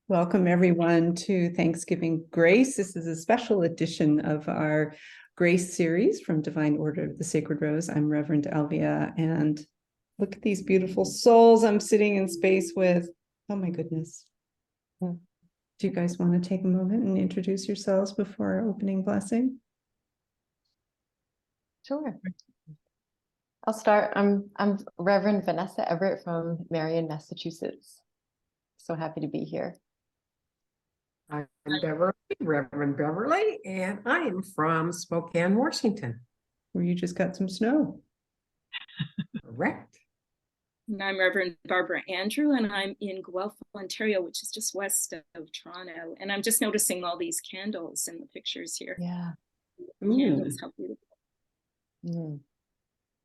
Welcome everyone to Thanksgiving Grace. This is a special edition of our Grace series from Divine Order of the Sacred Rose. I'm Reverend Elvia, and look at these beautiful souls I'm sitting in space with. Oh my goodness. Do you guys want to take a moment and introduce yourselves before our opening blessing? Sure. I'll start. I'm Reverend Vanessa Everett from Marianne, Massachusetts. So happy to be here. I'm Beverly, Reverend Beverly, and I am from Spokane, Washington. Where you just got some snow. Correct. And I'm Reverend Barbara Andrew, and I'm in Guelph, Ontario, which is just west of Toronto. And I'm just noticing all these candles in the pictures here. Yeah. Candles, how beautiful. Mm.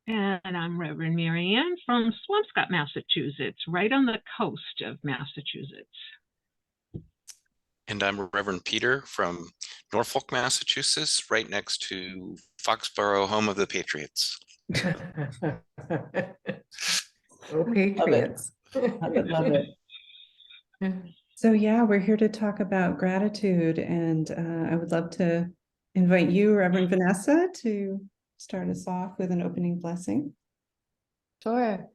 And I'm Reverend Marianne from Swampscott, Massachusetts, right on the coast of Massachusetts. And I'm Reverend Peter from Norfolk, Massachusetts, right next to Foxborough, home of the Patriots. Go Patriots. Love it, love it. So yeah, we're here to talk about gratitude, and I would love to invite you, Reverend Vanessa, to start us off with an opening blessing. Sure.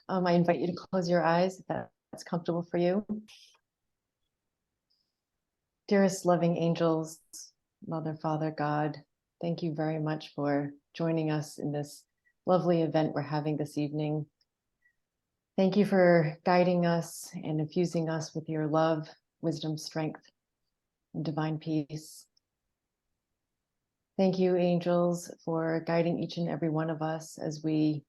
I invite you to close your eyes if that's comfortable for you. Dearest loving angels, Mother, Father, God, thank you very much for joining us in this lovely event we're having this evening. Thank you for guiding us and infusing us with your love, wisdom, strength, and divine peace. Thank you, angels, for guiding each and every one of us as we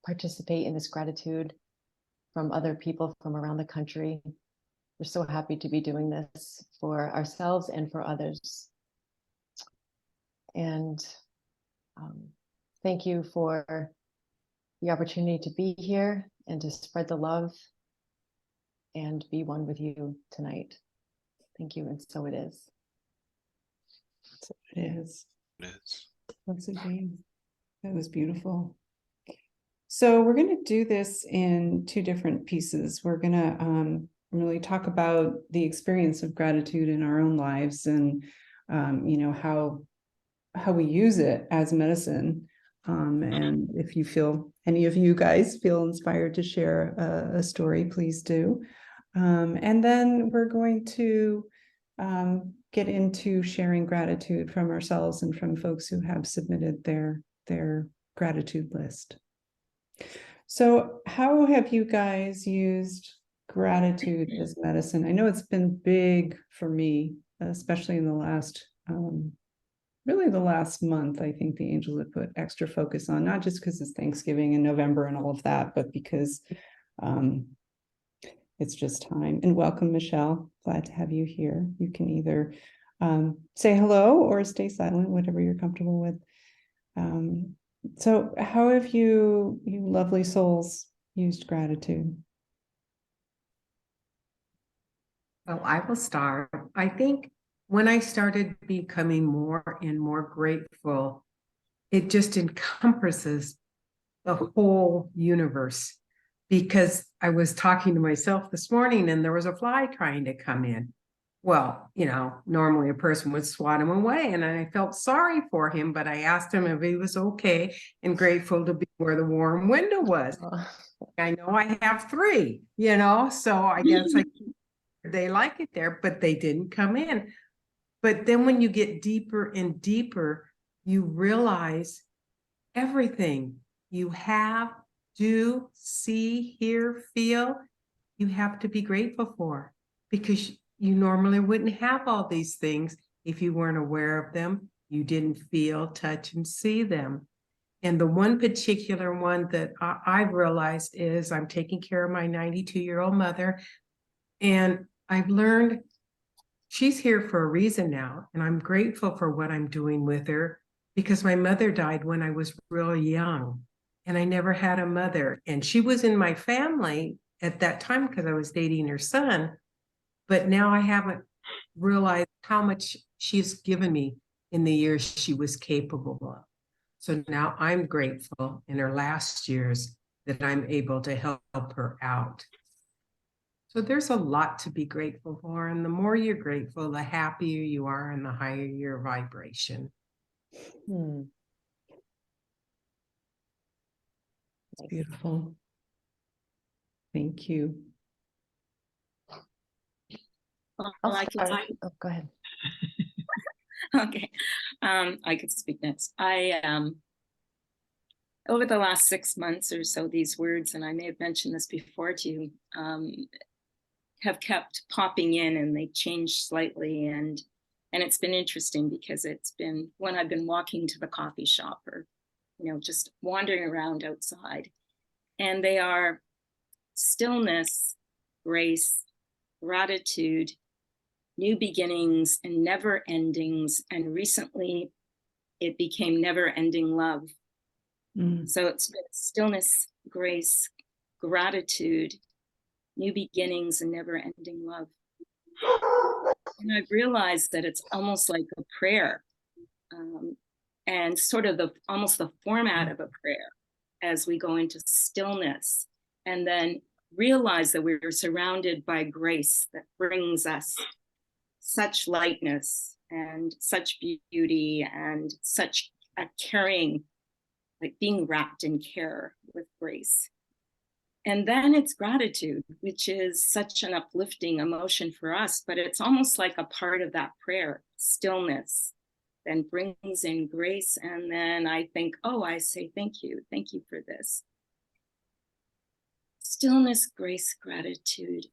participate in this gratitude from other people from around the country. We're so happy to be doing this for ourselves and for others. And thank you for the opportunity to be here and to spread the love and be one with you tonight. Thank you, and so it is. So it is. It is. Once again, that was beautiful. So we're going to do this in two different pieces. We're going to really talk about the experience of gratitude in our own lives, and how we use it as medicine. And if you feel, any of you guys feel inspired to share a story, please do. And then we're going to get into sharing gratitude from ourselves and from folks who have submitted their gratitude list. So how have you guys used gratitude as medicine? I know it's been big for me, especially in the last, really the last month. I think the angels have put extra focus on, not just because it's Thanksgiving in November and all of that, but because it's just time. And welcome, Michelle. Glad to have you here. You can either say hello or stay silent, whatever you're comfortable with. So how have you lovely souls used gratitude? Well, I will start. I think when I started becoming more and more grateful, it just encompasses the whole universe. Because I was talking to myself this morning and there was a fly trying to come in. Well, normally a person would swat him away, and I felt sorry for him, but I asked him if he was okay and grateful to be where the warm window was. I know I have 3, so I guess they like it there, but they didn't come in. But then when you get deeper and deeper, you realize everything you have, do, see, hear, feel, you have to be grateful for, because you normally wouldn't have all these things if you weren't aware of them, you didn't feel, touch, and see them. And the one particular one that I've realized is I'm taking care of my 92-year-old mother, and I've learned she's here for a reason now, and I'm grateful for what I'm doing with her, because my mother died when I was really young, and I never had a mother. And she was in my family at that time because I was dating her son, but now I haven't realized how much she's given me in the years she was capable of. So now I'm grateful in her last years that I'm able to help her out. So there's a lot to be grateful for. And the more you're grateful, the happier you are and the higher your vibration. Hmm. It's beautiful. Thank you. Well, I'll I could, start. Oh, go ahead. okay. I could speak next. Over the last 6 months or so, these words, and I may have mentioned this before to you, have kept popping in, and they changed slightly. And it's been interesting because it's been when I've been walking to the coffee shop or, just wandering around outside. And they are stillness, grace, gratitude, new beginnings, and never endings. And recently it became never ending love. So it's been stillness, grace, gratitude, new beginnings, and never ending love. And I've realized that it's almost like a prayer, and sort of almost the format of a prayer as we go into stillness, and then realize that we're surrounded by grace that brings us such lightness and such beauty and such a caring, like being wrapped in care with grace. And then it's gratitude, which is such an uplifting emotion for us, but it's almost like a part of that prayer, stillness, then brings in grace. And then I think, oh, I say, thank you for this. Stillness, grace, gratitude,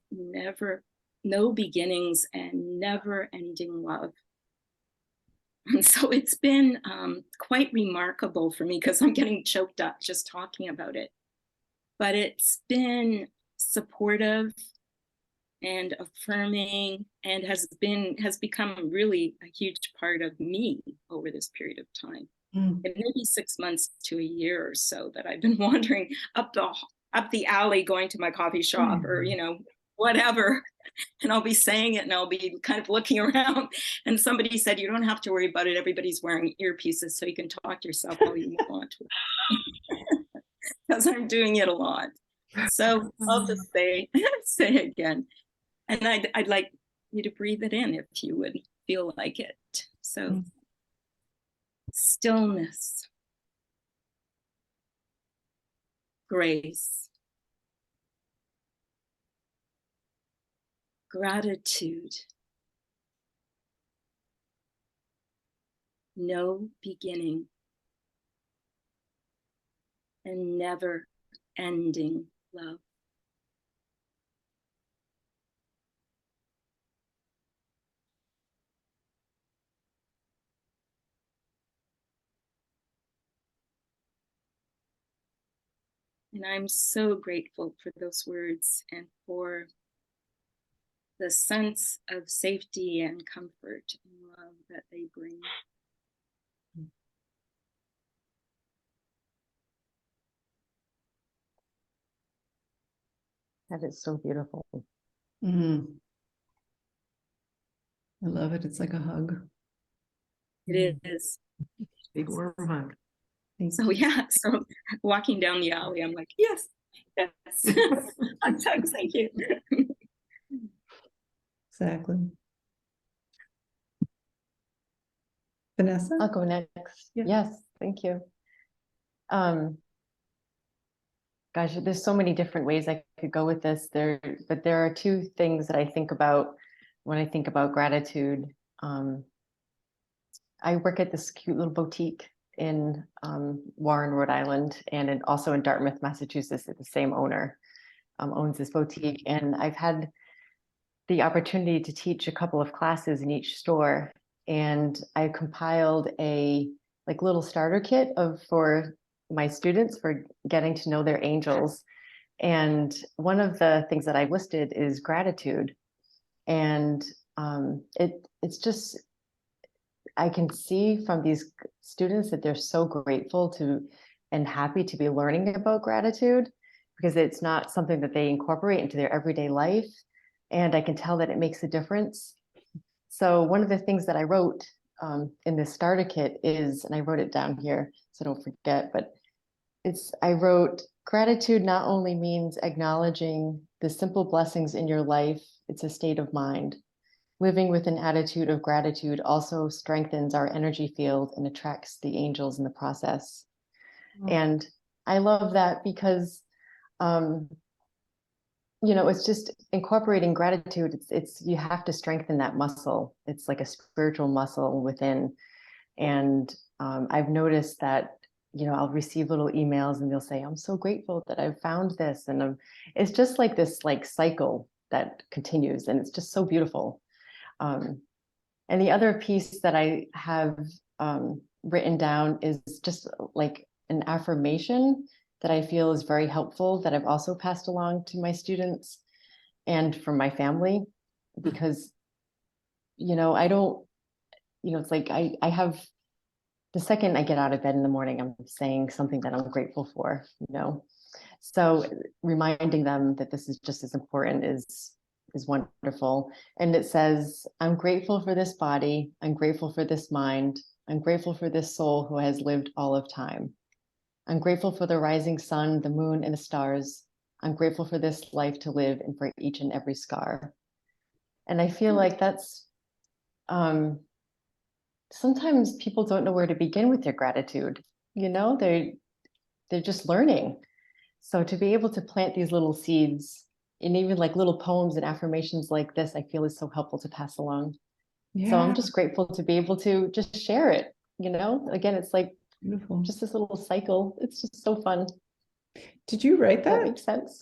no beginnings, and never ending love. And so it's been quite remarkable for me because I'm getting choked up just talking about it. But it's been supportive and affirming, and has become really a huge part of me over this period of time. It may be 6 months to a year or so that I've been wandering up the alley going to my coffee shop or whatever, and I'll be saying it and I'll be kind of looking around, and somebody said, you don't have to worry about it, everybody's wearing earpieces so you can talk to yourself all you want to. Because I'm doing it a lot. So I'll just say again. And I'd like you to breathe it in if you would feel like it. So stillness, grace, gratitude, no beginning, and never ending love. And I'm so grateful for those words and for the sense of safety and comfort and love that they bring. That is so beautiful. I love it. It's like a hug. It is. Big warm hug. So yeah, so walking down the alley, I'm like, yes. Hugs, thank you. Exactly. Vanessa? I'll go next. Yeah. Yes, thank you. Gosh, there's so many different ways I could go with this. But there are two things that I think about when I think about gratitude. I work at this cute little boutique in Warren, Rhode Island, and also in Dartmouth, Massachusetts. The same owner owns this boutique, and I've had the opportunity to teach a couple of classes in each store. And I compiled a little starter kit for my students for getting to know their angels. And one of the things that I listed is gratitude. And it's just, I can see from these students that they're so grateful to and happy to be learning about gratitude, because it's not something that they incorporate into their everyday life. And I can tell that it makes a difference. So one of the things that I wrote in this starter kit is, and I wrote it down here so don't forget, but I wrote, gratitude not only means acknowledging The simple blessings in your life, it's a state of mind. Living with an attitude of gratitude also strengthens our energy field and attracts the angels in the process. And I love that because, it's just incorporating gratitude. It's you have to strengthen that muscle. It's like a spiritual muscle within. And I've noticed that, I'll receive little emails and they'll say, I'm so grateful that I've found this. And it's just like this like cycle that continues. And it's just so beautiful. And the other piece that I have written down is just like an affirmation that I feel is very helpful that I've also passed along to my students and from my family, because, I don't, it's like I have, the second I get out of bed in the morning, I'm saying something that I'm grateful for, So reminding them that this is just as important is wonderful. And it says, I'm grateful for this body. I'm grateful for this mind. I'm grateful for this soul who has lived all of time. I'm grateful for the rising sun, the moon, and the stars. I'm grateful for this life to live and for each and every scar. And I feel like that's, sometimes people don't know where to begin with their gratitude. They're just learning. So to be able to plant these little seeds, and even like little poems and affirmations like this, I feel is so helpful to pass along. Yeah. So I'm just grateful to be able to just share it. Again, it's like Beautiful. just this little cycle. It's just so fun. Did you write That that? makes sense.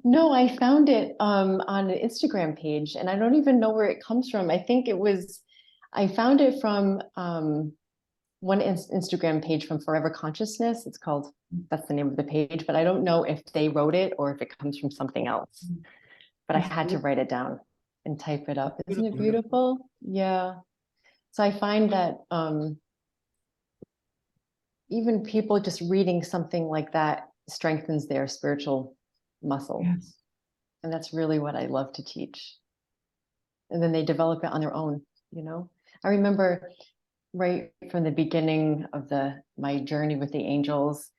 No, I found it on an Instagram page, and I don't even know where it comes from. I found it from one Instagram page from Forever Consciousness. That's the name of the page, but I don't know if they wrote it or if it comes from something else. But I had to write it down and type it up. Isn't it beautiful? Yeah. So I find that even people just reading something like that strengthens their spiritual muscle. Yes. And that's really what I love to teach. And then they develop it on their own, I remember right from the beginning of my journey with the angels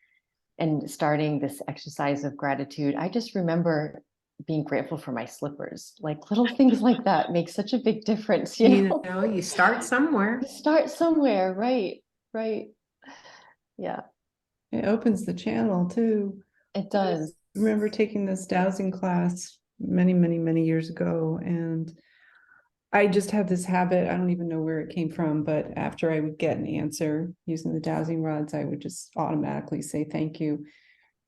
and starting this exercise of gratitude, I just remember being grateful for my slippers. Like little things like that make such a big difference, You start somewhere. Start somewhere, right? Yeah. It opens the channel too. It does. I remember taking this dowsing class many, many, many years ago, and I just have this habit. I don't even know where it came from, but after I would get an answer using the dowsing rods, I would just automatically say thank you.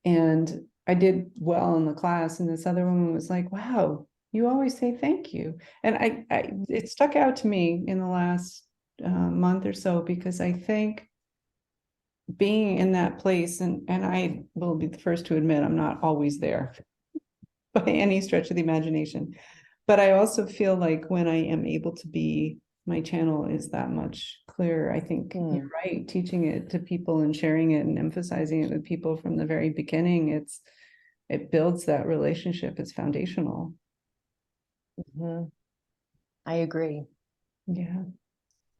And I did well in the class, and this other woman was like, wow, you always say thank you. And it stuck out to me in the last month or so, because I think being in that place, and I will be the first to admit I'm not always there by any stretch of the imagination. But I also feel like when I am able to be, my channel is that much clearer. I think you're right, teaching it to people and sharing it and emphasizing it with people from the very beginning, it builds that relationship. It's foundational. Mm-hmm. I agree. Yeah.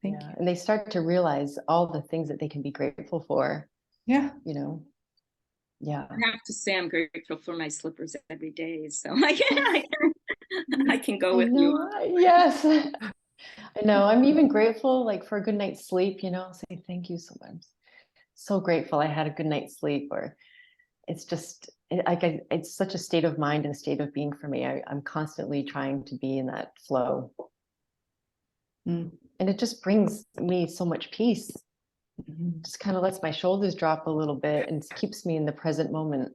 Thank you. And they start to realize all the things that they can be grateful for. Yeah. Yeah. I have to say I'm grateful for my slippers every day. So I can go with you. Yes. I know. I'm even grateful like for a good night's sleep, say thank you so much. So grateful I had a good night's sleep, or it's just it's such a state of mind and a state of being for me. I'm constantly trying to be in that flow. And it just brings me so much peace. Just kind of lets my shoulders drop a little bit and keeps me in the present moment.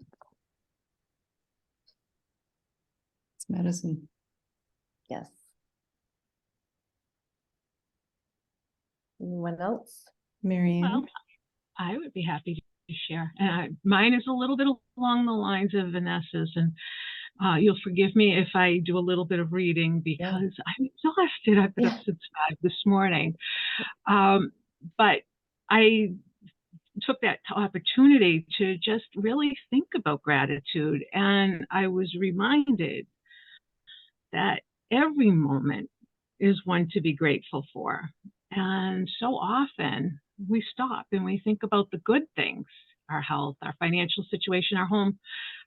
It's medicine. Yes. Anyone else? Marianne? Well, I would be happy to share. Mine is a little bit along the lines of Vanessa's, and you'll forgive me if I do a little bit of reading because I'm exhausted. I've been up since 5 this morning. But I took that opportunity to just really think about gratitude. And I was reminded that every moment is one to be grateful for. And so often we stop and we think about the good things our health, our financial situation, our home,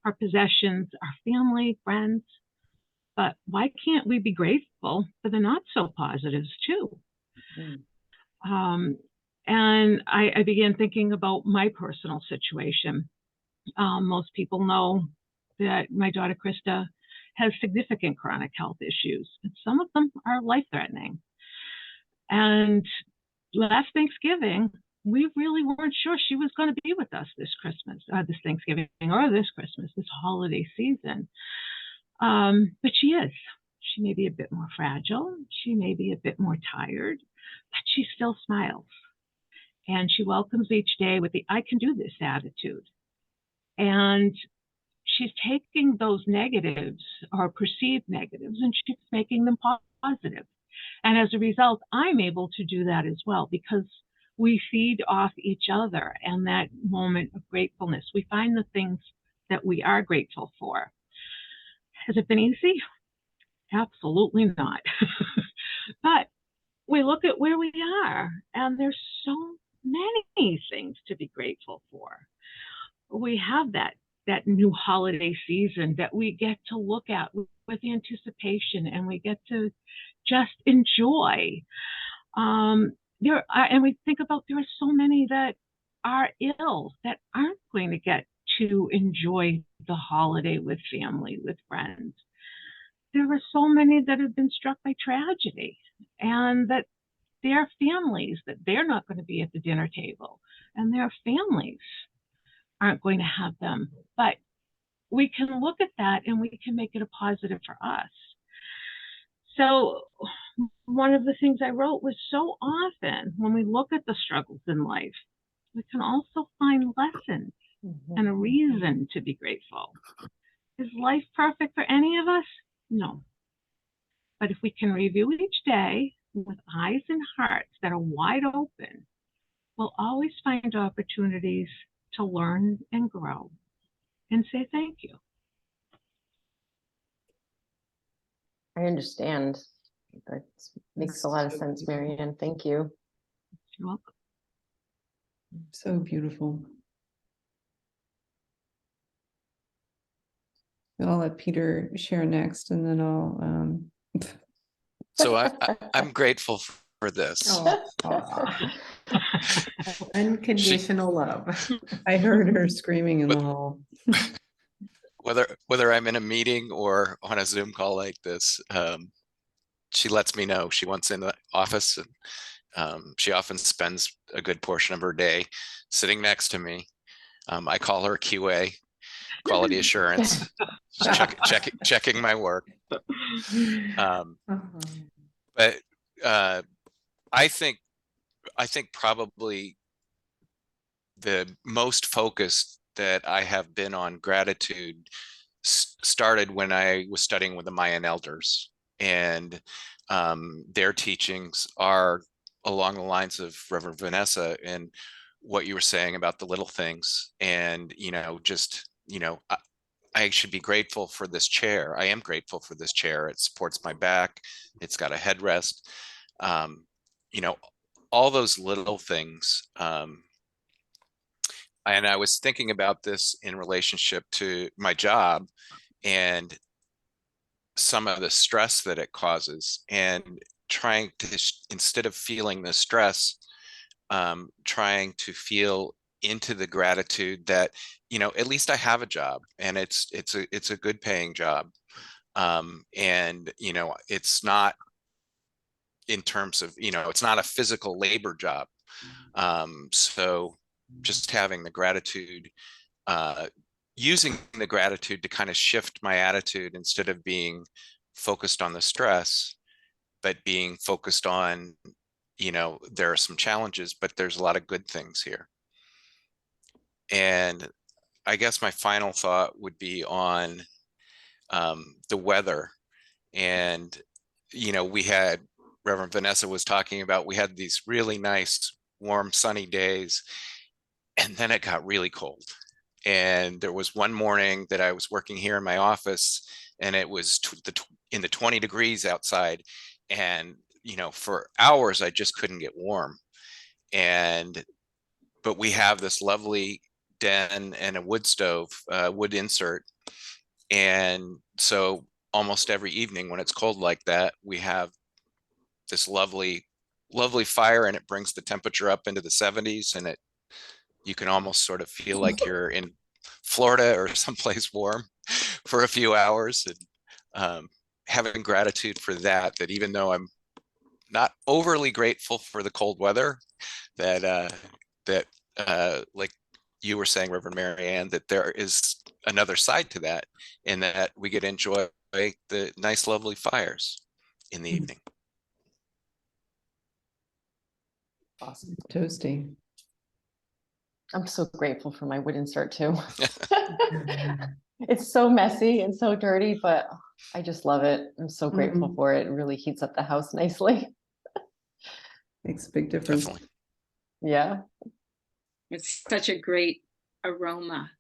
our possessions, our family, friends. But why can't we be grateful for the not so positives too? And I began thinking about my personal situation. Most people know that my daughter Krista has significant chronic health issues, and some of them are life-threatening. And last Thanksgiving, we really weren't sure she was going to be with us this Christmas, this Thanksgiving, or this Christmas, this holiday season. But she is. She may be a bit more fragile. She may be a bit more tired, but she still smiles. And she welcomes each day with the I can do this attitude. And she's taking those negatives or perceived negatives and she's making them positive. And as a result, I'm able to do that as well because we feed off each other and that moment of gratefulness. We find the things that we are grateful for. Has it been easy? Absolutely not. But we look at where we are and there's so many things to be grateful for. We have that new holiday season that we get to look at with anticipation and we get to just enjoy. And we think about there are so many that are ill that aren't going to get to enjoy the holiday with family, with friends. There are so many that have been struck by tragedy and that their families, that they're not going to be at the dinner table and their families aren't going to have them. But we can look at that and we can make it a positive for us. So one of the things I wrote was so often when we look at the struggles in life, we can also find lessons and a reason to be grateful. Is life perfect for any of us? No. But if we can review each day with eyes and hearts that are wide open, we'll always find opportunities to learn and grow and say thank you. I understand. That makes a lot of sense, Marianne. Thank you. You're welcome. So beautiful. I'll let Peter share next and then I'll So I'm grateful for this. Unconditional love. I heard her screaming in the hall. Whether I'm in a meeting or on a Zoom call like this, she lets me know she wants in the office, and she often spends a good portion of her day sitting next to me. I call her QA, quality assurance, checking my work. But I think probably the most focused that I have been on gratitude started when I was studying with the Mayan elders, and their teachings are along the lines of Reverend Vanessa and what you were saying about the little things. And, I should be grateful for this chair. I am grateful for this chair. It supports my back. It's got a headrest. All those little things. And I was thinking about this in relationship to my job and some of the stress that it causes, and trying to, instead of feeling the stress, trying to feel into the gratitude that, at least I have a job, and it's a good paying job. And, it's not in terms of, it's not a physical labor job. So just having the gratitude, using the gratitude to kind of shift my attitude, instead of being focused on the stress, but being focused on, there are some challenges, but there's a lot of good things here. And I guess my final thought would be on the weather. And, we had, Reverend Vanessa was talking about, we had these really nice, warm, sunny days, and then it got really cold. And there was one morning that I was working here in my office, and it was in the 20 degrees outside. And, for hours, I just couldn't get warm. But we have this lovely den and a wood stove, wood insert. And so almost every evening when it's cold like that, we have this lovely, lovely fire, and it brings the temperature up into the 70s, and you can almost sort of feel like you're in Florida or someplace warm for a few hours. And having gratitude for that, that even though I'm not overly grateful for the cold weather, that like you were saying, Reverend Marianne, that there is another side to that, in that we get to enjoy the nice, lovely fires in the evening. Awesome. Toasty. I'm so grateful for my wood insert too. It's so messy and so dirty, but I just love it. I'm so grateful for it. It really heats up the house nicely. Makes a big difference. Definitely. Yeah. It's such a great aroma.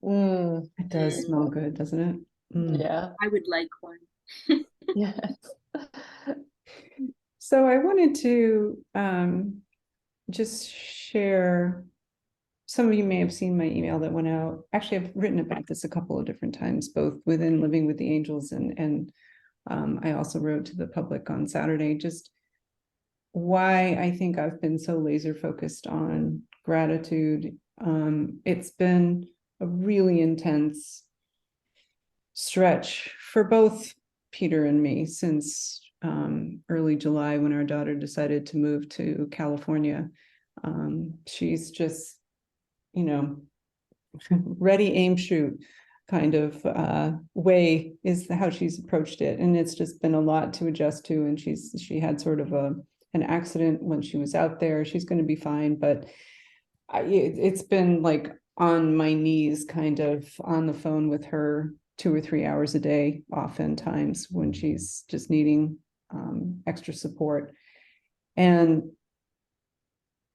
It does smell good, doesn't it? Yeah. I would like one. Yes. So I wanted to just share, some of you may have seen my email that went out. Actually, I've written about this a couple of different times, both within Living with the Angels and I also wrote to the public on Saturday, just why I think I've been so laser focused on gratitude. It's been a really intense stretch for both Peter and me since early July, when our daughter decided to move to California. She's just, ready, aim, shoot kind of way is how she's approached it. And it's just been a lot to adjust to. And she had sort of an accident when she was out there. She's going to be fine. But it's been like on my knees, kind of on the phone with her 2 or 3 hours a day, oftentimes when she's just needing extra support. And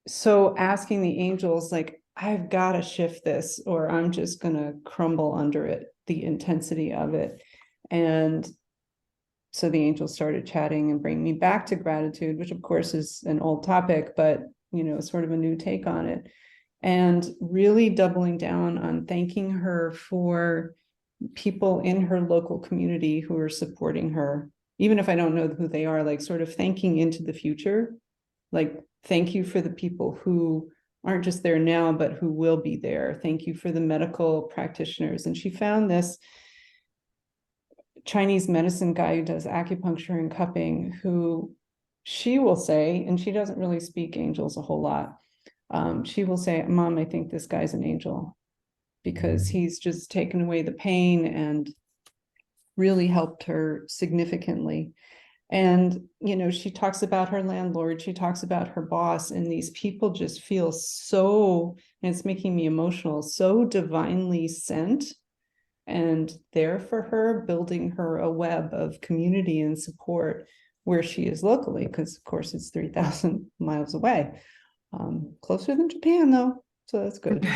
so asking the angels, like, I've got to shift this or I'm just going to crumble under it, the intensity of it. And so the angels started chatting and bringing me back to gratitude, which of course is an old topic, but, sort of a new take on it. And really doubling down on thanking her for people in her local community who are supporting her, even if I don't know who they are, like sort of thanking into the future. Like, thank you for the people who aren't just there now, but who will be there. Thank you for the medical practitioners. And she found this Chinese medicine guy who does acupuncture and cupping, who she will say, and she doesn't really speak angels a whole lot. She will say, Mom, I think this guy's an angel, because he's just taken away the pain and really helped her significantly. And, she talks about her landlord, she talks about her boss, and these people just feel so, and it's making me emotional, so divinely sent and there for her, building her a web of community and support where she is locally, because of course it's 3,000 miles away. Closer than Japan though, so that's good.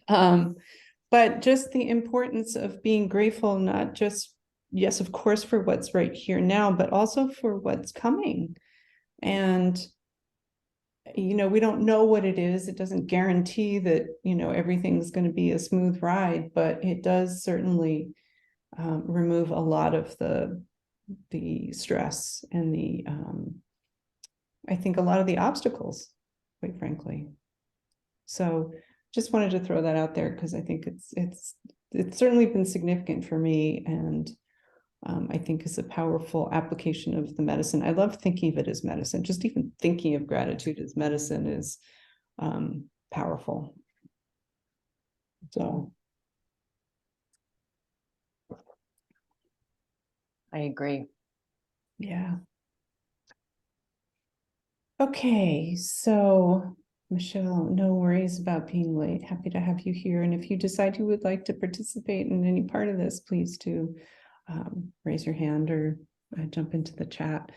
But just the importance of being grateful, not just, yes, of course, for what's right here now, but also for what's coming. And, we don't know what it is. It doesn't guarantee that, everything's going to be a smooth ride, but it does certainly remove a lot of the stress and I think a lot of the obstacles, quite frankly. So just wanted to throw that out there because I think it's certainly been significant for me, and I think is a powerful application of the medicine. I love thinking of it as medicine. Just even thinking of gratitude as medicine is powerful. So I agree. yeah. Okay, so Michelle, no worries about being late. Happy to have you here. And if you decide you would like to participate in any part of this, please do raise your hand or jump into the chat.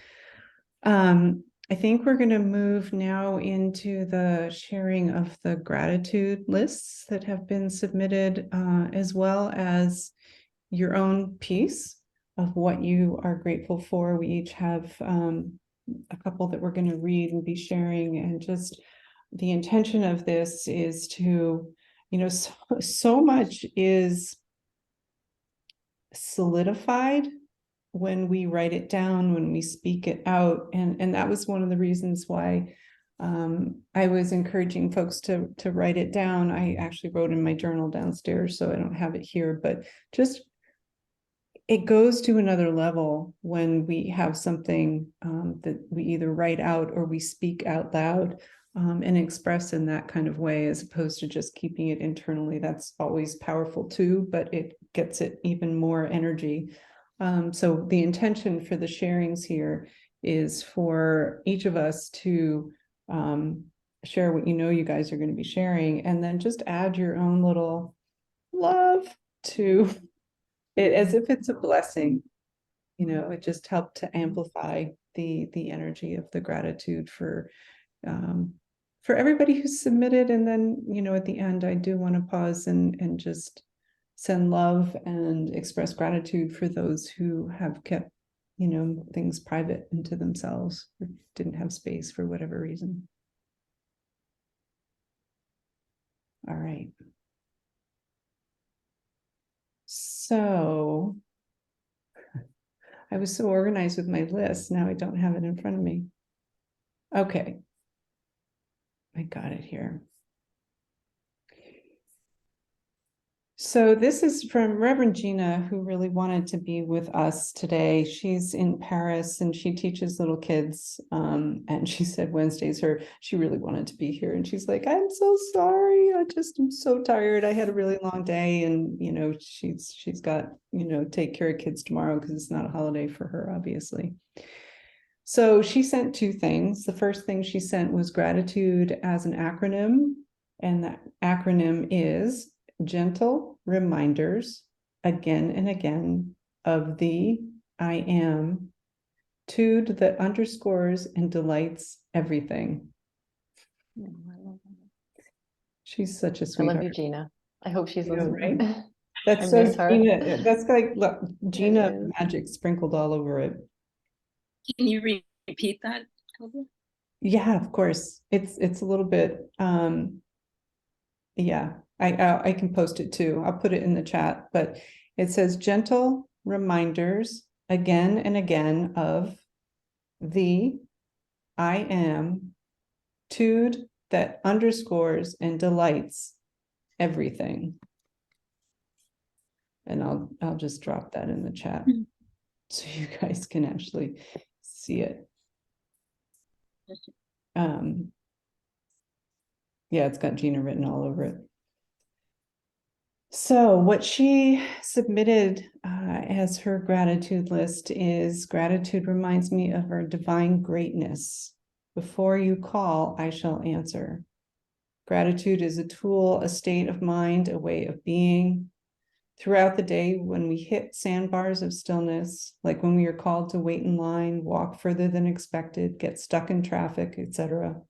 I think we're going to move now into the sharing of the gratitude lists that have been submitted, as well as your own piece of what you are grateful for. We each have a couple that we're going to read and be sharing, and just the intention of this is to, so much is solidified when we write it down, when we speak it out. And that was one of the reasons why I was encouraging folks to write it down. I actually wrote in my journal downstairs, so I don't have it here, but just it goes to another level when we have something that we either write out or we speak out loud and express in that kind of way, as opposed to just keeping it internally. That's always powerful too, but it gets it even more energy. So the intention for the sharings here is for each of us to share what you guys are going to be sharing, and then just add your own little love to it, as if it's a blessing. It just helped to amplify the energy of the gratitude for everybody who's submitted. And then, at the end, I do want to pause and just send love and express gratitude for those who have kept, things private into themselves, or didn't have space for whatever reason. All right. So I was so organized with my list. Now I don't have it in front of me. Okay. I got it here. So this is from Reverend Gina, who really wanted to be with us today. She's in Paris and she teaches little kids. And she said Wednesday's she really wanted to be here. And she's like, I'm so sorry. I'm so tired. I had a really long day. And, she's got, take care of kids tomorrow because it's not a holiday for her, obviously. So she sent two things. The first thing she sent was gratitude as an acronym. And that acronym is gentle reminders again and again of the I am, tude that underscores and delights everything. She's such a I sweetheart. love you, Gina. I hope she's listening. Right? That's I so miss her. Gina. That's like, look, Gina It is. magic sprinkled all over it. Can you repeat that, Elvia? Yeah, of course. It's a little bit yeah, I can post it too. I'll put it in the chat, but it says gentle reminders again and again of the I am, tude that underscores and delights everything. And I'll just drop that in the chat so you guys can actually see it. Yeah, it's got Gina written all over it. So what she submitted as her gratitude list is: gratitude reminds me of our divine greatness. Before you call, I shall answer. Gratitude is a tool, a state of mind, a way of being. Throughout the day, when we hit sandbars of stillness, like when we are called to wait in line, walk further than expected, get stuck in traffic, etc.,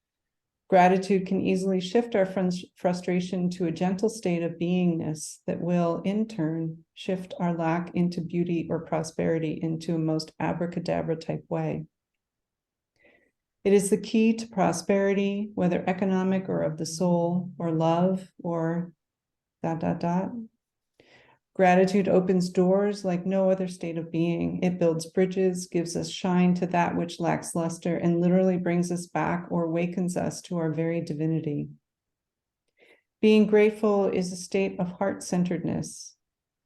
gratitude can easily shift our frustration to a gentle state of beingness that will, in turn, shift our lack into beauty or prosperity into a most abracadabra type way. It is the key to prosperity, whether economic or of the soul, or love, or ... Gratitude opens doors like no other state of being. It builds bridges, gives us shine to that which lacks luster, and literally brings us back or awakens us to our very divinity. Being grateful is a state of heart-centeredness.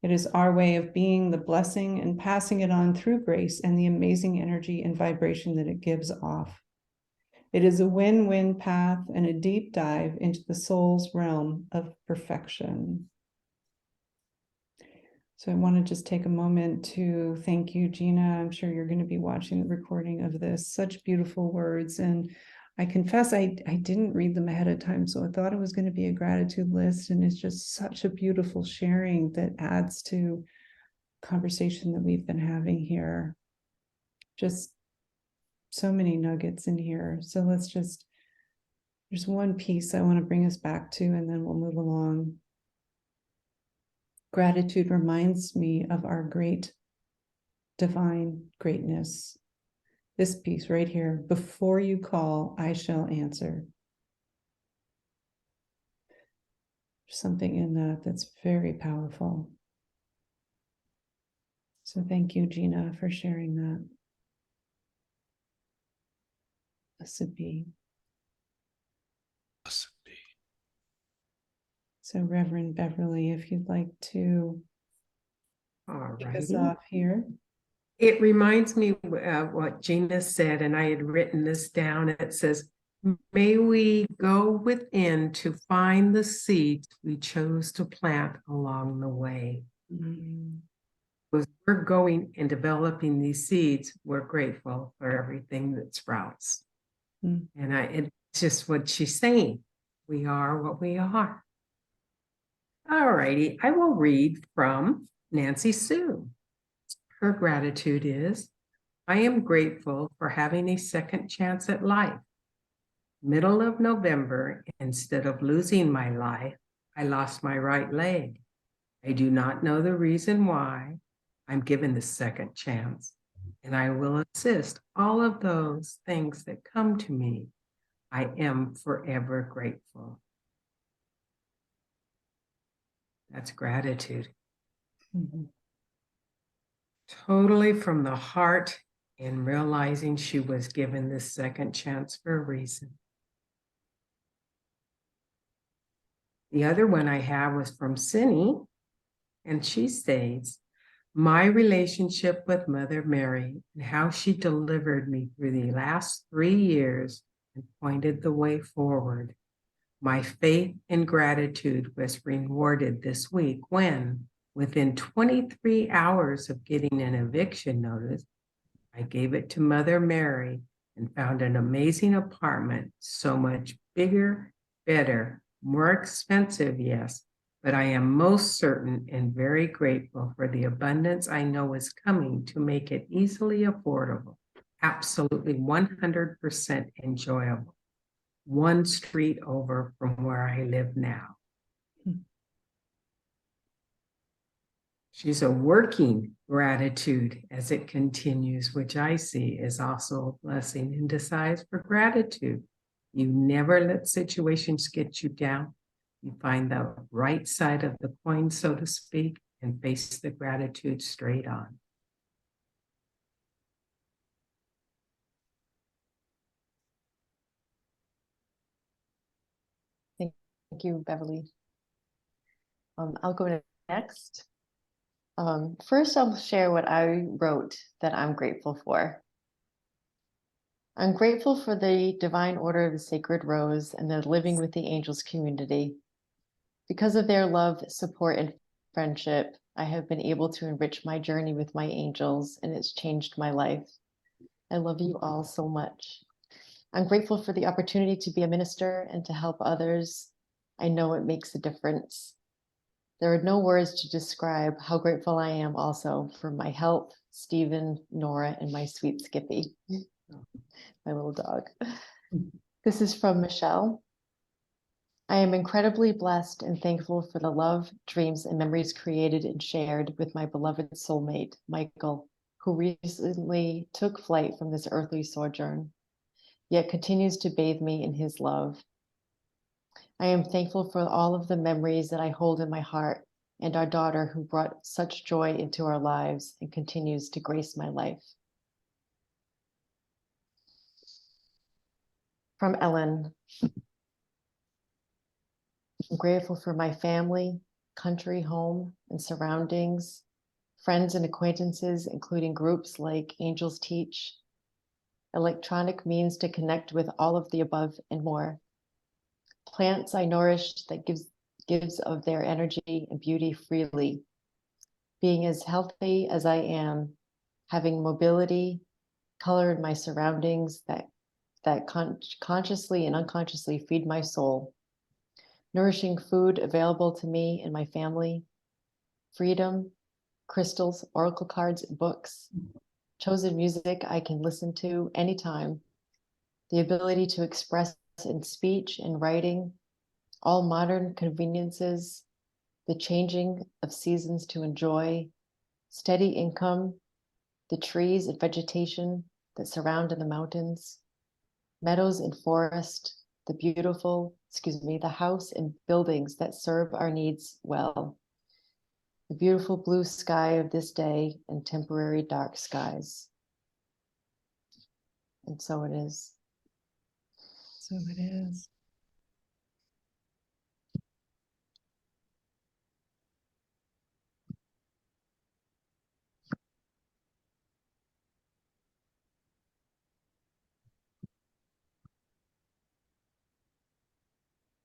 It is our way of being the blessing and passing it on through grace and the amazing energy and vibration that it gives off. It is a win-win path and a deep dive into the soul's realm of perfection. So I want to just take a moment to thank you, Gina. I'm sure you're going to be watching the recording of this. Such beautiful words. And I confess I didn't read them ahead of time, so I thought it was going to be a gratitude list. And it's just such a beautiful sharing that adds to conversation that we've been having here. Just so many nuggets in here. So there's one piece I want to bring us back to, and then we'll move along. Gratitude reminds me of our great divine greatness. This piece right here: before you call, I shall answer. something in that that's very powerful. So thank you, Gina, for sharing that. Blessed be. Blessed be. So Reverend Beverly, if you'd like to All kick us righty. off here. It reminds me of what Gina said, and I had written this down. It says, may we go within to find the seeds we chose to plant along the way. Mm. As we're going and developing these seeds, we're grateful for everything that sprouts. Mm. And it's just what she's saying. We are what we are. All righty, I will read from Nancy Sue. Her gratitude is, I am grateful for having a second chance at life. Middle of November, instead of losing my life, I lost my right leg. I do not know the reason why. I'm given the second chance, and I will assist all of those things that come to me. I am forever grateful. That's gratitude. Mhm. Totally from the heart, and realizing she was given this second chance for a reason. The other one I have was from Cindy, and she states, my relationship with Mother Mary and how she delivered me through the last 3 years and pointed the way forward. My faith and gratitude was rewarded this week when, within 23 hours of getting an eviction notice, I gave it to Mother Mary and found an amazing apartment, so much bigger, better, more expensive, yes, but I am most certain and very grateful for the abundance I know is coming to make it easily affordable, absolutely 100% enjoyable. One street over from where I live now. She's a working gratitude as it continues, which I see is also a blessing in disguise for gratitude. You never let situations get you down. You find the right side of the coin, so to speak, and face the gratitude straight on. Thank you, Beverly. I'll go next. First, I'll share what I wrote that I'm grateful for. I'm grateful for the Divine Order of the Sacred Rose and the Living with the Angels community. Because of their love, support, and friendship, I have been able to enrich my journey with my angels, and it's changed my life. I love you all so much. I'm grateful for the opportunity to be a minister and to help others. I know it makes a difference. There are no words to describe how grateful I am also for my health, Stephen, Nora, and my sweet Skippy, my little dog. This is from Michelle. I am incredibly blessed and thankful for the love, dreams, and memories created and shared with my beloved soulmate, Michael, who recently took flight from this earthly sojourn, yet continues to bathe me in his love. I am thankful for all of the memories that I hold in my heart and our daughter who brought such joy into our lives and continues to grace my life. From Ellen, I'm grateful for my family, country, home, and surroundings, friends and acquaintances, including groups like Angels Teach, electronic means to connect with all of the above and more. Plants I nourish that gives of their energy and beauty freely. Being as healthy as I am, having mobility, color in my surroundings that consciously and unconsciously feed my soul. Nourishing food available to me and my family. Freedom, crystals, oracle cards, books. Chosen music I can listen to anytime. The ability to express in speech and writing. All modern conveniences. The changing of seasons to enjoy. Steady income. The trees and vegetation that surround in the mountains. Meadows and forest, the house and buildings that serve our needs well, the beautiful blue sky of this day and temporary dark skies. And so it is. So it is.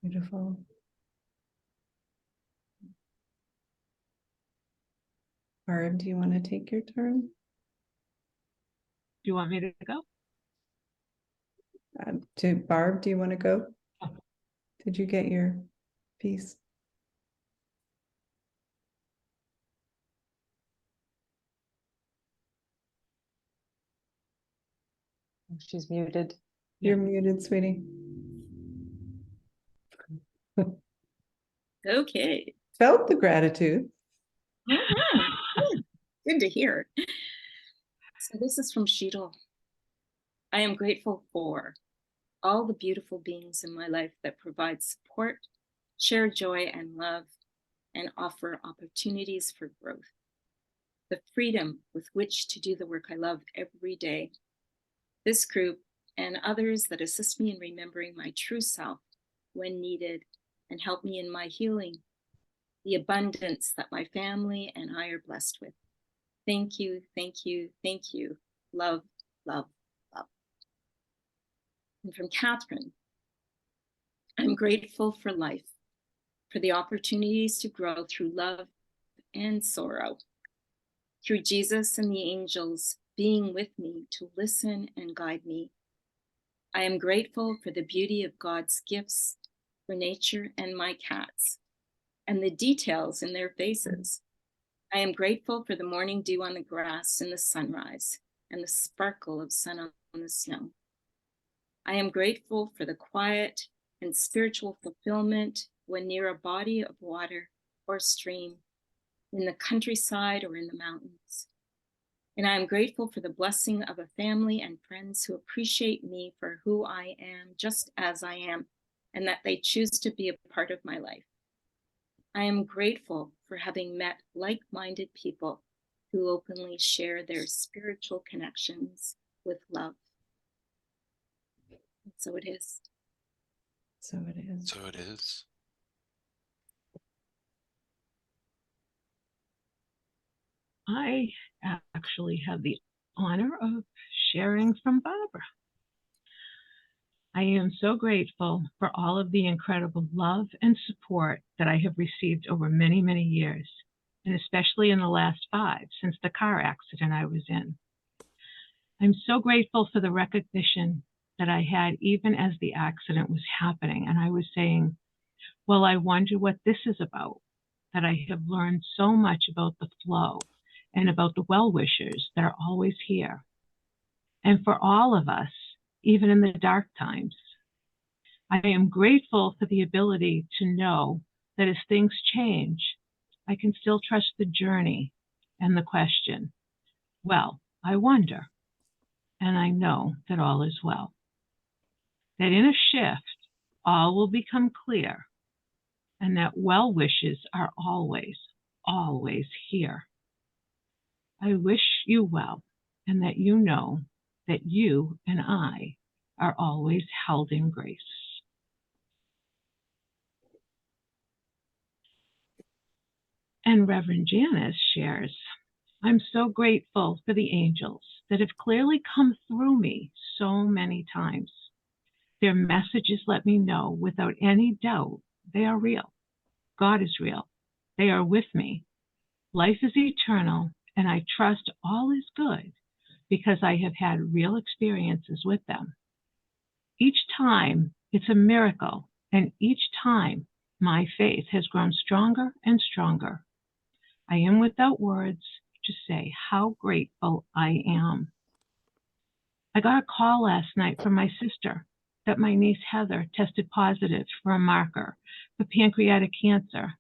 Beautiful. Barb, do you want to take your turn? Do you want me to go? To Barb, do you want to go? Oh. Did you get your piece? She's muted. You're muted, sweetie. Okay. Felt the gratitude. Good to hear. So this is from Sheetal. I am grateful for all the beautiful beings in my life that provide support, share joy and love, and offer opportunities for growth. The freedom with which to do the work I love every day. This group and others that assist me in remembering my true self when needed and help me in my healing. The abundance that my family and I are blessed with. Thank you, thank you, thank you. Love, love, love. And from Catherine, I'm grateful for life, for the opportunities to grow through love and sorrow, through Jesus and the angels being with me to listen and guide me. I am grateful for the beauty of God's gifts, for nature and my cats, and the details in their faces. I am grateful for the morning dew on the grass and the sunrise, and the sparkle of sun on the snow. I am grateful for the quiet and spiritual fulfillment when near a body of water or stream, in the countryside or in the mountains. And I am grateful for the blessing of a family and friends who appreciate me for who I am, just as I am, and that they choose to be a part of my life. I am grateful for having met like-minded people who openly share their spiritual connections with love. And so it is. So it is. So it is. I actually have the honor of sharing from Barbara. I am so grateful for all of the incredible love and support that I have received over many, many years, and especially in the last 5 since the car accident I was in. I'm so grateful for the recognition that I had even as the accident was happening, and I was saying, well, I wonder what this is about, that I have learned so much about the flow and about the well-wishers that are always here. And for all of us, even in the dark times, I am grateful for the ability to know that as things change, I can still trust the journey and the question, well, I wonder, and I know that all is well. That in a shift, all will become clear, and that well wishes are always, always here. I wish you well, and that you know that you and I are always held in grace. And Reverend Janice shares, I'm so grateful for the angels that have clearly come through me so many times. Their messages let me know without any doubt they are real. God is real. They are with me. Life is eternal, and I trust all is good because I have had real experiences with them. Each time it's a miracle, and each time my faith has grown stronger and stronger. I am without words to say how grateful I am. I got a call last night from my sister that my niece Heather tested positive for a marker for pancreatic cancer.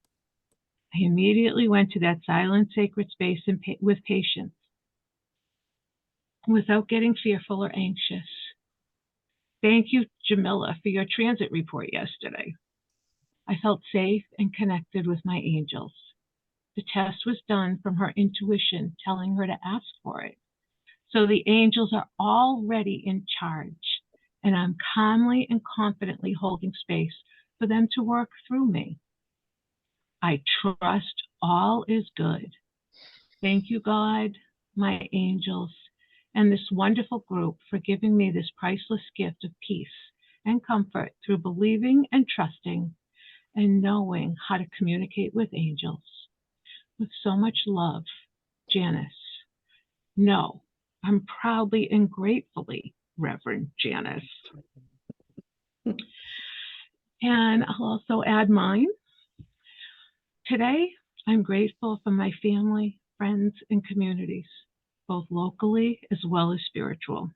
I immediately went to that silent, sacred space with patience, without getting fearful or anxious. Thank you, Jamila, for your transit report yesterday. I felt safe and connected with my angels. The test was done from her intuition telling her to ask for it. So the angels are already in charge, and I'm calmly and confidently holding space for them to work through me. I trust all is good. Thank you, God, my angels, and this wonderful group for giving me this priceless gift of peace and comfort through believing and trusting and knowing how to communicate with angels. With so much love, Janice. No, I'm proudly and gratefully Reverend Janice. And I'll also add mine. Today, I'm grateful for my family, friends, and communities, both locally as well as spiritual.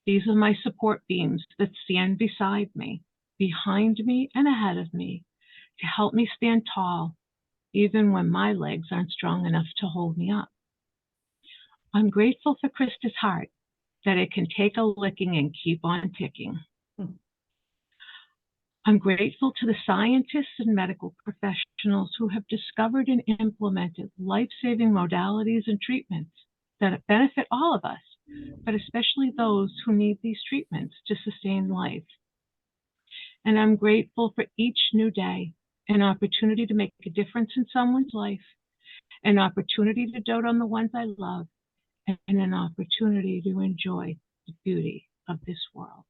These are my support beams that stand beside me, behind me, and ahead of me to help me stand tall, even when my legs aren't strong enough to hold me up. I'm grateful for Krista's heart, that it can take a licking and keep on ticking. I'm grateful to the scientists and medical professionals who have discovered and implemented life-saving modalities and treatments that benefit all of us, but especially those who need these treatments to sustain life. And I'm grateful for each new day, an opportunity to make a difference in someone's life, an opportunity to dote on the ones I love, and an opportunity to enjoy the beauty of this world.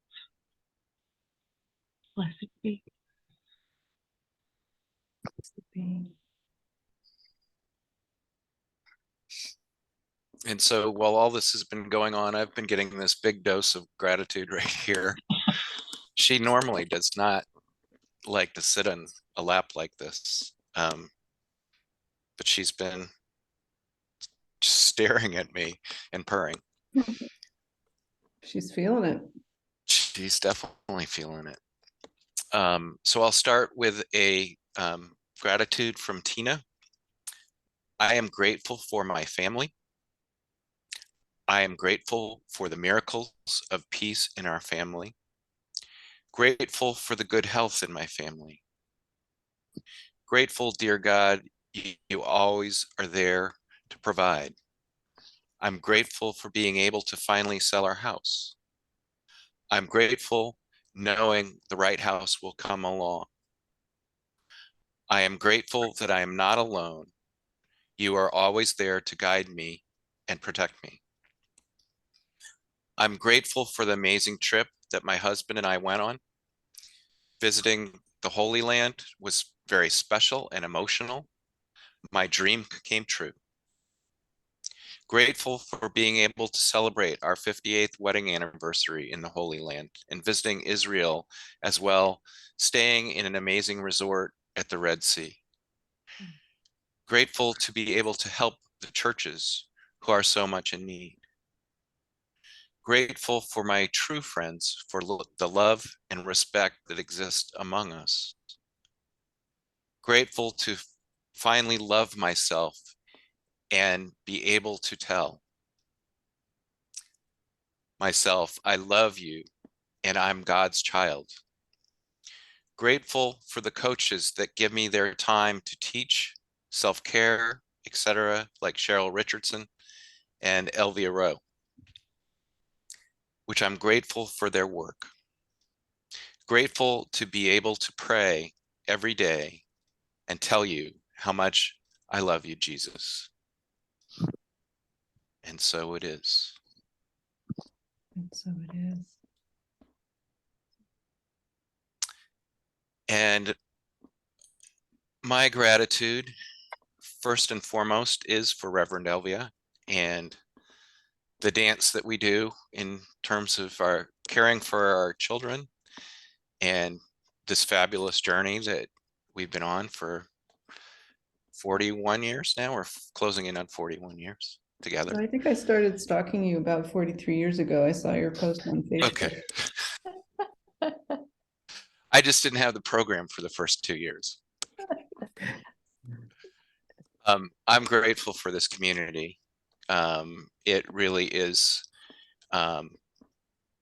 Blessed be. And so while all this has been going on, I've been getting this big dose of gratitude right here. She normally does not like to sit on a lap like this. But she's been staring at me and purring. She's feeling it. She's definitely feeling it. So I'll start with a gratitude from Tina. I am grateful for my family. I am grateful for the miracles of peace in our family. Grateful for the good health in my family. Grateful, dear God, you always are there to provide. I'm grateful for being able to finally sell our house. I'm grateful knowing the right house will come along. I am grateful that I am not alone. You are always there to guide me and protect me. I'm grateful for the amazing trip that my husband and I went on. Visiting the Holy Land was very special and emotional. My dream came true. Grateful for being able to celebrate our 58th wedding anniversary in the Holy Land and visiting Israel as well, staying in an amazing resort at the Red Sea. Grateful to be able to help the churches who are so much in need. Grateful for my true friends, for the love and respect that exists among us. Grateful to finally love myself and be able to tell myself, I love you and I'm God's child. Grateful for the coaches that give me their time to teach self-care, etc., like Cheryl Richardson and Elvia Rowe, which I'm grateful for their work. Grateful to be able to pray every day and tell you how much I love you, Jesus. And so it is. And so it is. And my gratitude, first and foremost, is for Reverend Elvia and the dance that we do in terms of our caring for our children and this fabulous journey that we've been on for 41 years now. We're closing in on 41 years together. So I think I started stalking you about 43 years ago. I saw your post on Facebook. Okay. I just didn't have the program for the first 2 years. I'm grateful for this community. It really is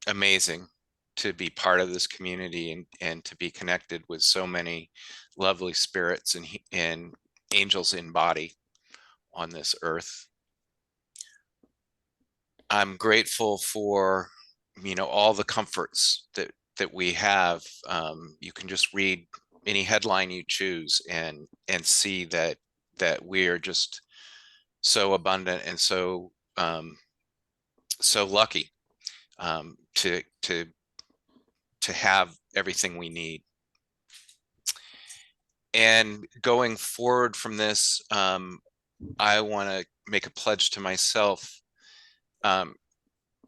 amazing to be part of this community and to be connected with so many lovely spirits and angels in body on this earth. I'm grateful for, all the comforts that we have. You can just read any headline you choose and see that we are just so abundant and so lucky to have everything we need. And going forward from this, I want to make a pledge to myself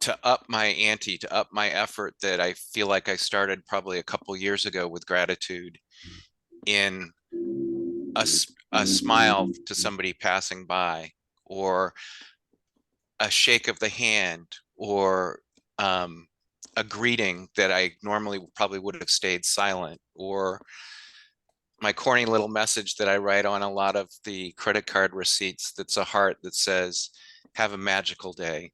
to up my ante, to up my effort that I feel like I started probably a couple years ago with gratitude in a smile to somebody passing by, or a shake of the hand, or a greeting that I normally probably would have stayed silent, or my corny little message that I write on a lot of the credit card receipts that's a heart that says, have a magical day.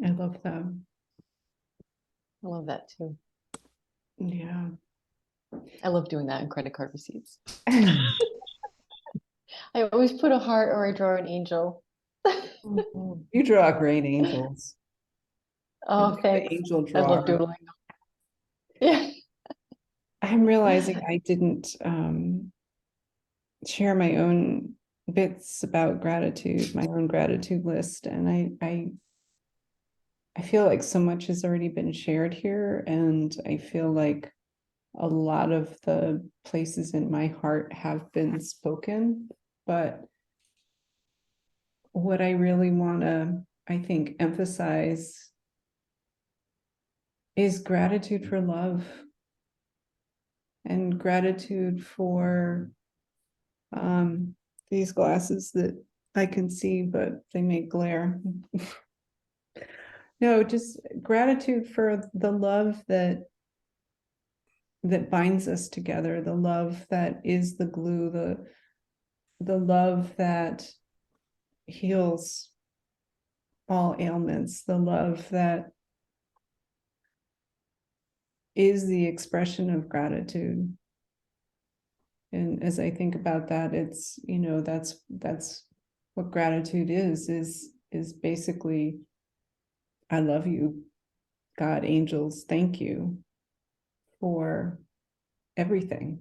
I love that. I love that too. Yeah. I love doing that in credit card receipts. I always put a heart or I draw an angel. You draw great angels. Oh, thanks. Angel I love drawer. doodling. Yeah. I'm realizing I didn't share my own bits about gratitude, my own gratitude list, and I feel like so much has already been shared here, and I feel like a lot of the places in my heart have been spoken, but what I really want to, I think, emphasize is gratitude for love and gratitude for these glasses that I can see, but they make glare. No, just gratitude for the love that binds us together, the love that is the glue, the love that heals all ailments, the love that is the expression of gratitude. And as I think about that, it's, that's what gratitude is basically, I love you, God, angels, thank you for everything.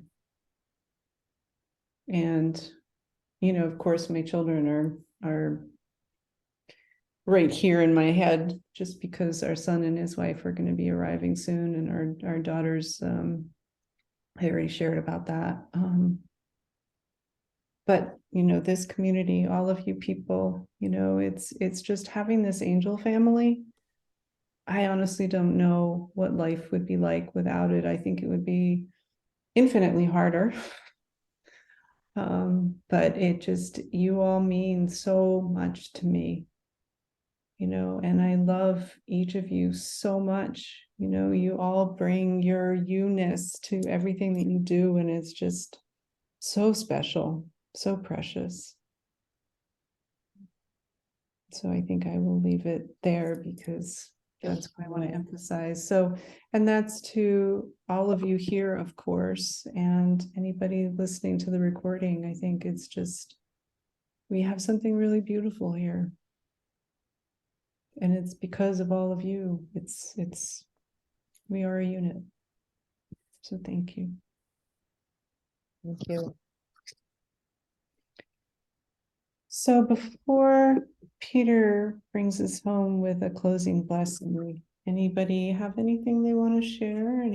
And, of course, my children are right here in my head, just because our son and his wife are going to be arriving soon, and our daughters, I already shared about that. But this community, all of you people, it's just having this angel family. I honestly don't know what life would be like without it. I think it would be infinitely harder. But you all mean so much to me, and I love each of you so much. You all bring your you-ness to everything that you do, and it's just so special, so precious. So I think I will leave it there, because that's what I want to emphasize. So, and that's to all of you here, of course, and anybody listening to the recording. I think it's just, we have something really beautiful here. And it's because of all of you. We are a unit. So thank you. Thank you. So before Peter brings us home with a closing blessing, anybody have anything they want to share?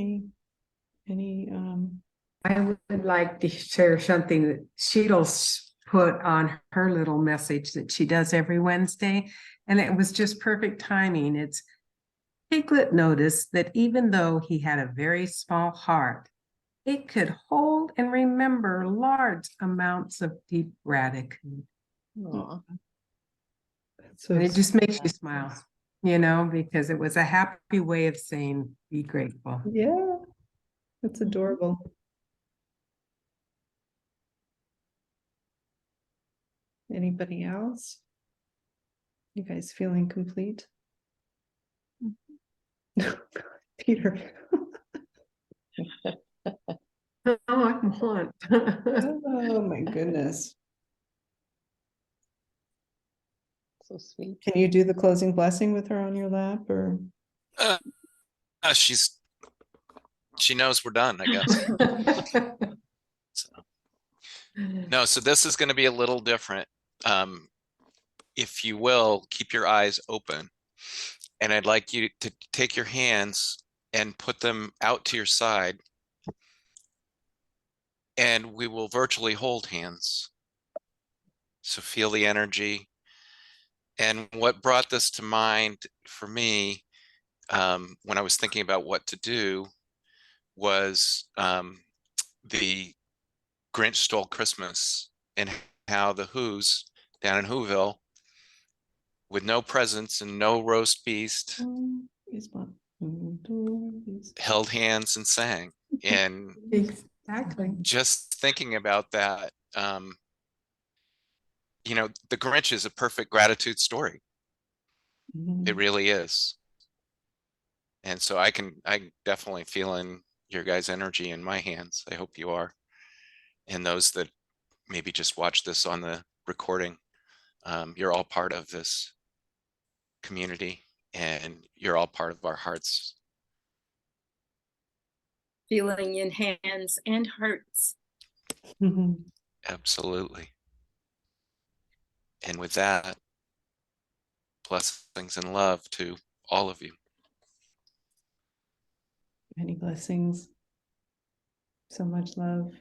I would like to share something that Sheetle's put on her little message that she does every Wednesday, and it was just perfect timing. It's Piglet noticed that even though he had a very small heart, it could hold and remember large amounts of deep gratitude. Aw. So And it just makes you smile, because it was a happy way of saying, be grateful. yeah, that's adorable. Anybody else? You guys feeling complete? Peter. Oh, I want. Oh my goodness. So sweet. Can you do the closing blessing with her on your lap or? Uh, she knows we're done, I guess. So, no, so this is going to be a little different. If you will, keep your eyes open. And I'd like you to take your hands and put them out to your side. And we will virtually hold hands. So feel the energy. And what brought this to mind for me, when I was thinking about what to do, was the Grinch Stole Christmas, and how the Who's down in Whoville, with no presents and no roast beast, held hands and sang. And Exactly. just thinking about that, you know, the Grinch is a perfect gratitude story. It really is. And so I'm definitely feeling your guys' energy in my hands. I hope you are. And those that maybe just watch this on the recording, you're all part of this community, and you're all part of our hearts. Feeling in hands and hearts. Absolutely. And with that, blessings and love to all of you. Many blessings. So much love.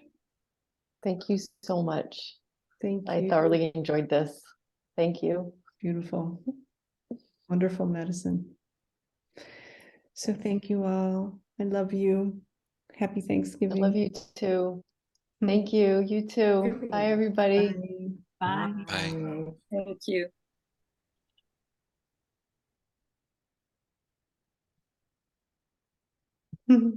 Thank you so much. Thank you. I thoroughly enjoyed this. Thank you. Beautiful. Wonderful medicine. So thank you all. I love you. Happy I Thanksgiving. love you too. Thank you. You too. Bye, everybody. Bye. Bye. Bye. Thank you. Bye.